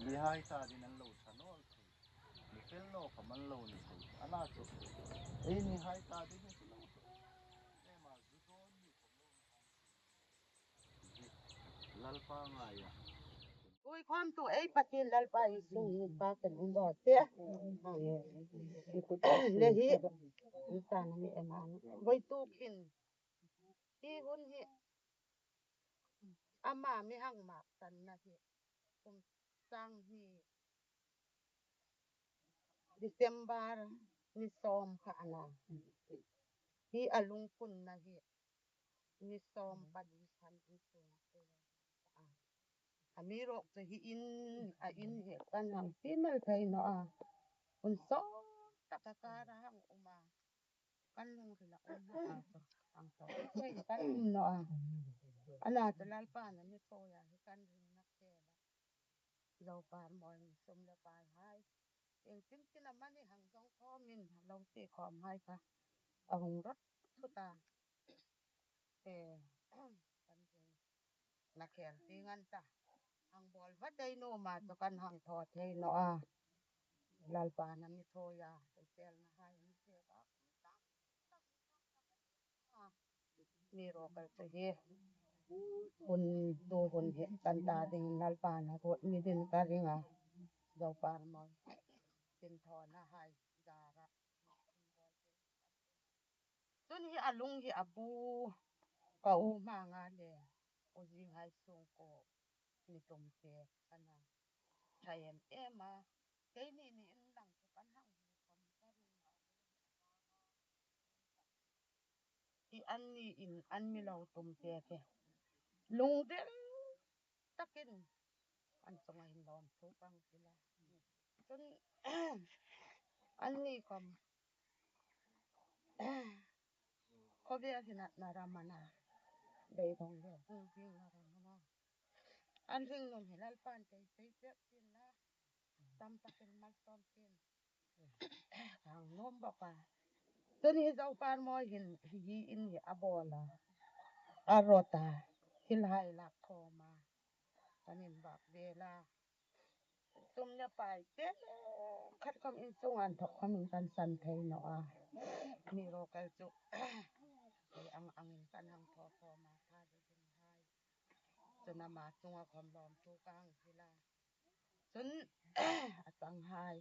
Lihaita din ang low sa no. Nipil no kaman low ni say. Ana so. Ni haita din ni low so. Ma zudon ni lalpa nga ya. Uy, kom tu patin lalpa isu pa kan umbo te. Lehi. Insan ni eman. Boy tukin. Ti hun hi. Ama mi hang mak tan na hi. Kum sang hi. December ni som ka ana. Hi alung kun na hi. Ni som padisan isu. Amirok sa hiin in he kanang pinal kay no unso takakarang uma kanlong sila uma ang so say kan no ana talalpa na ni soya kan rin nakela law par mo sum la par hai tin naman ni hanggang komin law ti kom hai ka ang rot suta kan nakel tingan ta ang bol va dai no ma to kan hang thot hey no lalpa na mi thoya sel na hai ni se ka mi ro ka se he kun do kun he kan ta ding lalpa na rot mi din ka ringa do par mo tin tho na hai dara tun hi alung hi abu ka u ma nga le o jing hai sung ko ni tom te kana thayem ema kai ni in lang ko kan hang kom ka ring i an ni in an mi law tom te ke lung del takin an song hin lom so pang sila tun an ni kom ko be hinat naramana dei dong de jing naramana an ring nom hilal pan kai sai pek tin na tam takin mal tom tin ang nom ba pa tun hi zau pan mo hin hi in hi abola arota hilhai lak thoma tanin bak vela tum nya pai te khat kom in sung an thok kom in kan san thei no mi ro kal chu ang kan hang tho ma tha de din hai chuna ma chunga kom lom chu kang sila chun atang hai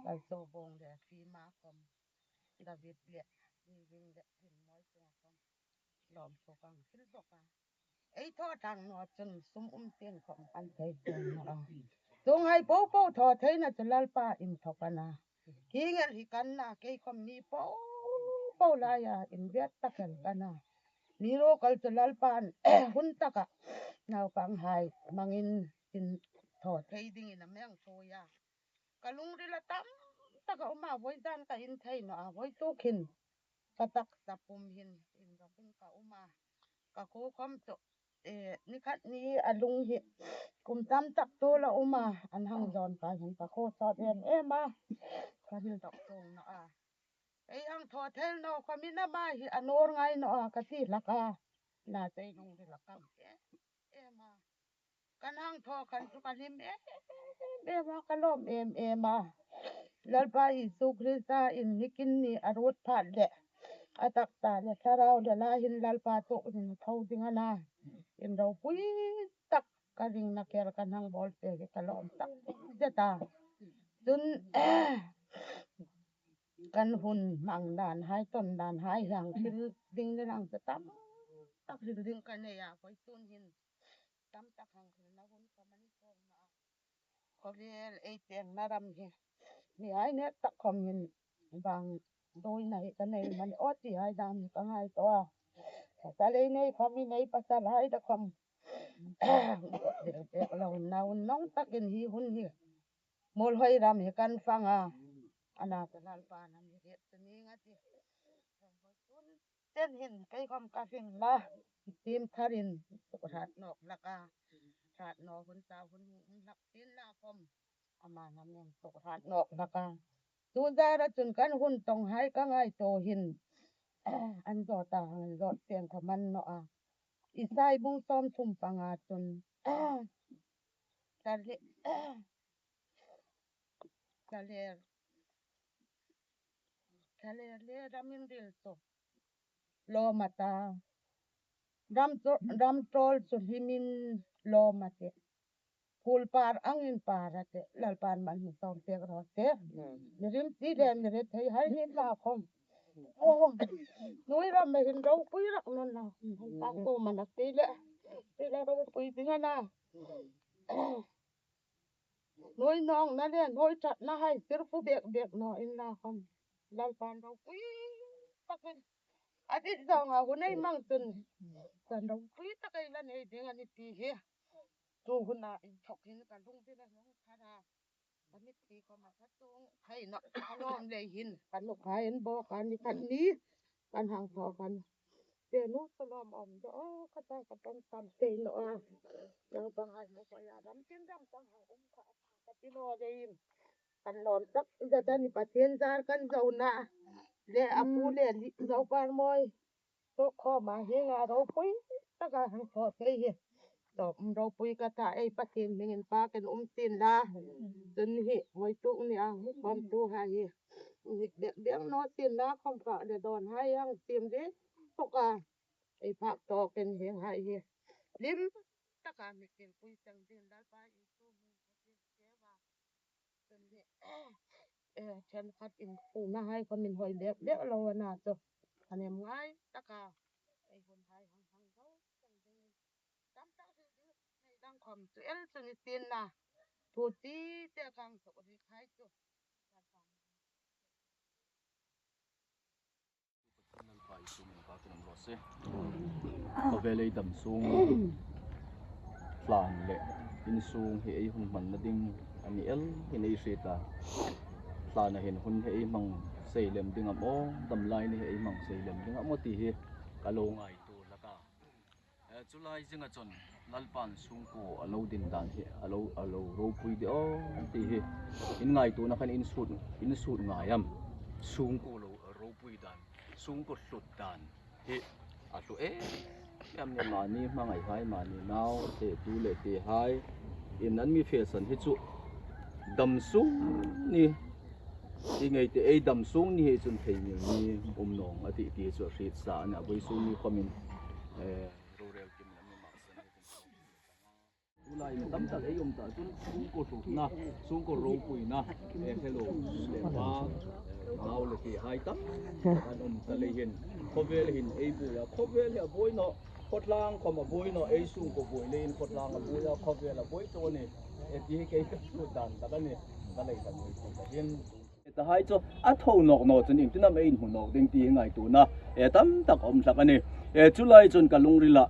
kal so bong de fi ma kom David le ni ring de hin moi chunga kom lom chu kang sil boka ei tho tang no chun sum ten kom an thei chun no tung hai po po tho thei na chalal pa in thokana kingel hi kan na ke kom ni po po la ya in viet takel kana ni ro kal chalal pan hun taka naw pang hai mangin in tho thei ding in ameng thoya kalung rila tam taka uma voi dan ka in thei no voi tokin katak sapum hin in rapin ka uma ka ko kom to ni khat ni alung hi kum tam tak to la uma an hang don ka hin ka ko so ema ka hin tok tong no ei ang tho thel no kamina ma hi anor ngai no ka ti laka na sei nong ri laka ema kan hang tho kan su kan him ema kalom ema lalpa Isu Krista in nikin ni arut phat de atak ta le sarau de la hin lalpa to in thau dingana in ro pui tak ka ring na ker kan hang bol te ke kalom tak jeta dun kan hun mang dan hai ton dan hai yang sil ding le nang tam tak ding kan ya koi tun hin tam tak hang na hun ka mani kong na ko le ei teng na ram he ni ai ne tak kom hin bang doi nai ka nei man o ti ai dam ka ngai to ta le nei khomi nei pa sa lai da kom de lo na un nong takin hi hun hi mol hoi ram he kan fanga ana ta lal pa na mi re ni ngati ten hin kai kom ka fin la tim tharin rat nok laka rat no hun sa hun lak tin na kom ama nam yang tok rat nok laka tu da ra chun kan hun tong hai ka ngai to hin an zo ta han zo ten khaman no isai bung som thum panga chun Kale ramindil to lo mata ram tol himin lo mate pul par angin parate lalpan man tong te rote rim ti de mere thai hai ni la khom noi ram me hin rau pui rak non na ta ko man te le rau pui tingana noi nong na le noi chat na hai sir pu bek no in la khom lalpan rau pui takin adit dong a hunai mang tun kan rau pui takai la nei ding ani ti he tu huna in thok hin kan lung te la nong khara kan ni ti ko ma tung hai na nom le hin kan lu khai en bo kan ni kan hang tho kan te nu salom om do ka ta ka tong tam te no a yang bang hai mo ya ram tin ram tang hang ka ka ti no de im kan lon tak da ta ni patien jar kan zauna le apu le zau par moi to kho ma he nga ro pui ta ka hang tho te he to ro pui ka ta ei patien mingin pa kan tin la jun hi moi tu ni ang kom tu ha hi de no tin la kom ka de don hai yang tim de to ka ei phak to ken he hai hi lim ta ka mi ken pui tang din dal pa i tu mi ke wa jun hiฉันคัดอินฟูมาให้ก็มินหอยเด็กเราน่ะจ้ะอันนี้ง่ายตะกาไอ้คนไทยหังเขาจังดีตามตาซื่อๆให้ดังคอมสุเอลสุนิตินน่ะทูตีเตกังสุริไทยจ้ะก็เวลาดำสูงหลานเละอินสูงเฮไอหุ่นมันละดิ้งอันนี้เห็นไอเสียตาหลานเห็นหุ่นเฮไอมังเสียเหลี่ยมดิ้งอ่ะโอ้ดำลายนี่เฮไอมังเสียเหลี่ยมดิ้งอ่ะโมตีเฮกะโลงไอตัวละกาจุลายจึงอ่ะจนลัลปันสูงกูอโลดินดานเฮอโลโรปุยเดียวตีเฮอินไงตัวนักขันอินสูดงายมสูงกูโรปุยดานสูงกูสุดดานเฮอาตัวยามเนี่ยมานี่มาไงไฮมานี่นาวเตะดูเลยเตะไฮอินนั้นมีเฟสันที่จุดำสูงนี่ยังไงเตะดำสูงนี่จนเทียนนี่นองอธิตีจุดสีสานอ่ะไว้สูงนี่คอมินโรเรลกินแล้วมีมาสันดูลายมันตั้มตัดยมตัดจนสูงก็สุดนะสูงก็โรปุยนะเฮลโลเลฟ้าเอาเลยที่ไฮตั้มอันทะเลเห็นคบเวลเห็นบุยคบเวลบุยเนาะคดล่างคอมาบุยเนาะสูงก็บุยเลยคดล่างบุยคบเวลบุยตัวนี้ที่เกี่ยวกับดันแต่ก็เนี่ยก็เลยกันเลยเห็นแต่ให้จ้าทงนกจนอิ่มที่น้ำหุ่นนกดึงตีไงตัวนะตั้มตักอมสักอันนี้จุลัยจนกันลงริละ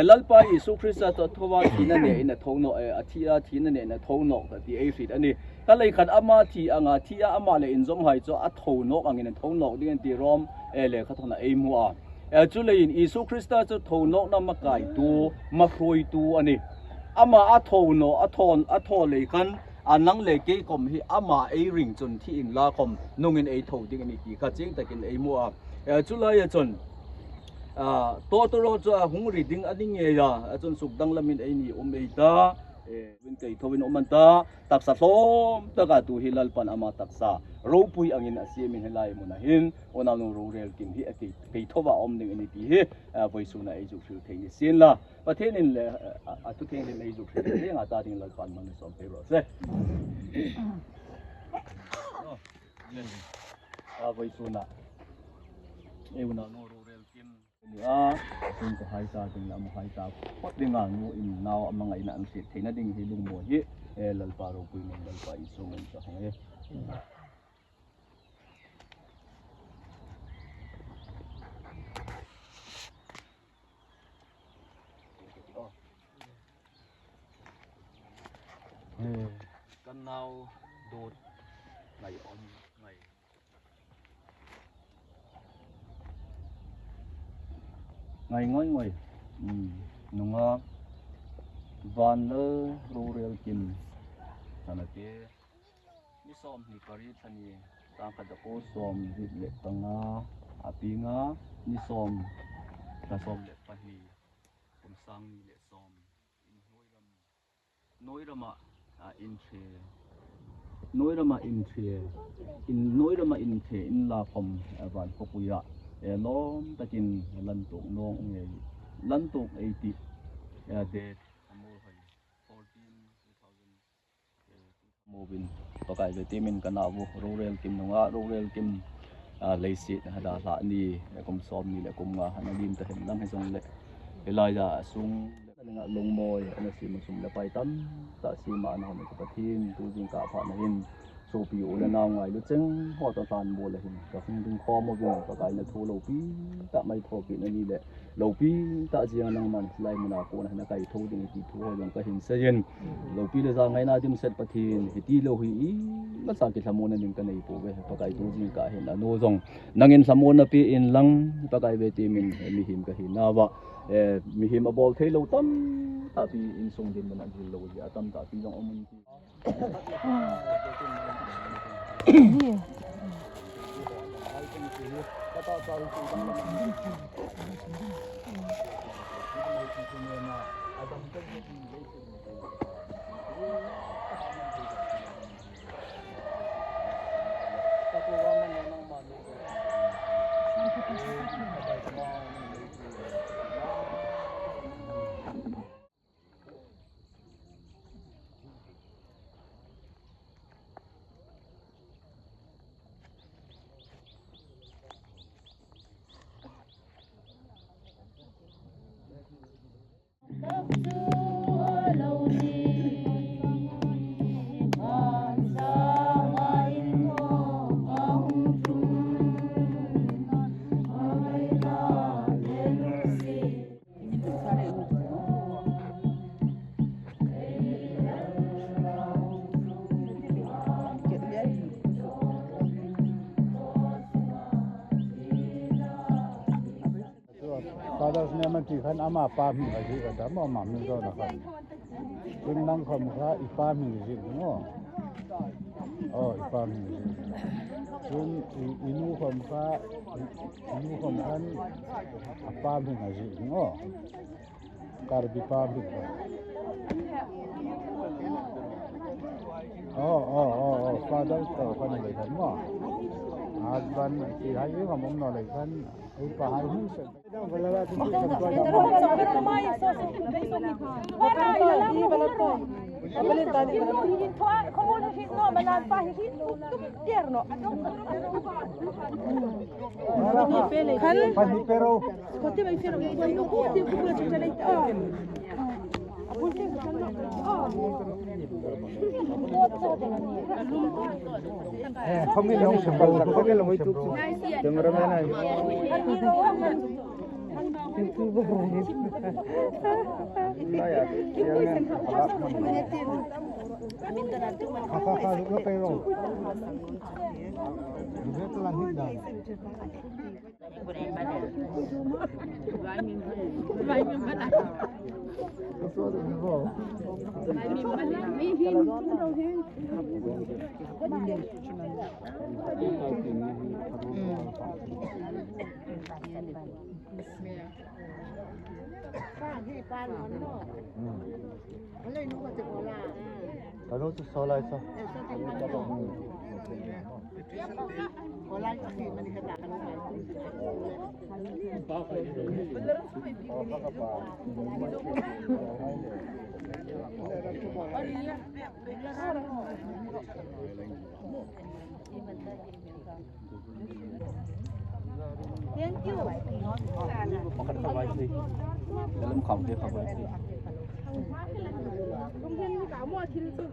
ลัลปายสุคริสต์ตัวทว่าทีนั่นเนี่ยทงนกทีนั่นเนี่ยทงนกที่สิอันนี้ก็เลยขัดอามาทีอ่างที่อามาเลยอินจอมให้จ้าทงนกอันนี้ทงนกที่ที่รอมเลยเขาทำอะไรมัวจุลัยอิสุคริสต์ตัวทงนกน้ำมาไก่ตัวมาฟรอยตัวอันนี้อามาทงนกทงเลยกันอันนั้นเลยเกี่ยกับที่อามาริงจนที่อินลาคมนุ่งทงที่นี่ที่ขัดจริงแต่กินมัวจุลัยจนตัวเราจะหงรีดิ้งอันนี้เงียจนสุกดังละมินนี่ตาวินเกยทวินมันตาตักสะสมตะกาตุฮิลัลปันอามาตักสะรูปุยอังอินอาเซียมินเฮลายมุนาหินโอนานุรูเรลกิมฮิเกยทว่านึงนี่ที่ไว้สุนัยจุฟิลเทนิสินละประเทศนี้เลยทุกที่เลยจุฟิลเรื่องอาตาดิ้งลัลปันมันสอนเปรอเซ่ไว้สุนัยโอนานุรูเรลกิมซึ่งก็ให้ตาจึงนำให้ตาพอดงานงูอินนาวมังไงนั่นสิที่นั่นดิ่งที่ลุงมัวฮิลัลปาโรปุยนันลัลปาอิสุมันจะให้กันนาวโดดไงอมไงง่อยนุ่งวันเลรูเรลกินขณะที่นิสอมนิการิทันีตามขัดโคสอมดิเล็กตังอาปีงานิสอมกระสอมเล็กปะนีผมสร้างนี่เล็กสอมอินน้อยรำอินเช noirama in thie in noirama in the in la khom awan popuya lom takin lantuk nong nge lantuk 80 date amol hai 14 mobin pakai vitamin kana bu rural kim nonga rural kim leisi hada la ni kom som ni le kom nga hanalim ta hen lam he jong le elaya sung nga longmoy ana si musum la paitam ta si ma na me ko pathin tu jing ka pha na hin so pi o la naw ngai lu cheng ho ta tan bo la hin ta hin ding kho mo bu ta kai na thu lo pi ta mai tho pi na ni le lo pi ta jiang nang man lai mu na ko na kai thu ding ti thu ho jong ka hin se yen lo pi le za ngai na dim set pathin hi ti lo hi i ma sa ki thamon na ning ka nei po ve ta kai thu jing ka hin no jong nangin thamon na pi in lang ta kai ve ti min mi him ka hin na wa mi him abol thei lo tam ta pi in song din man an lo ya tam ta pi jong omun ti Father Neman ti khan ama pa mi aji da ma ma mi do na khan tin nang khom kha I pa mi ji no I pa mi tin inu khom kha inu khom khan pa mi aji no kar bi pa mi Father to khan le khan ma husband ti hai ma mom no le khan I pa hai hu se Pamilya sembal pamilya mo itu cameraman ay Kalau tu solar itu. Thank you. Makan kawai sih. Dalam kaum dia kawai sih. Mungkin kamu akhirnya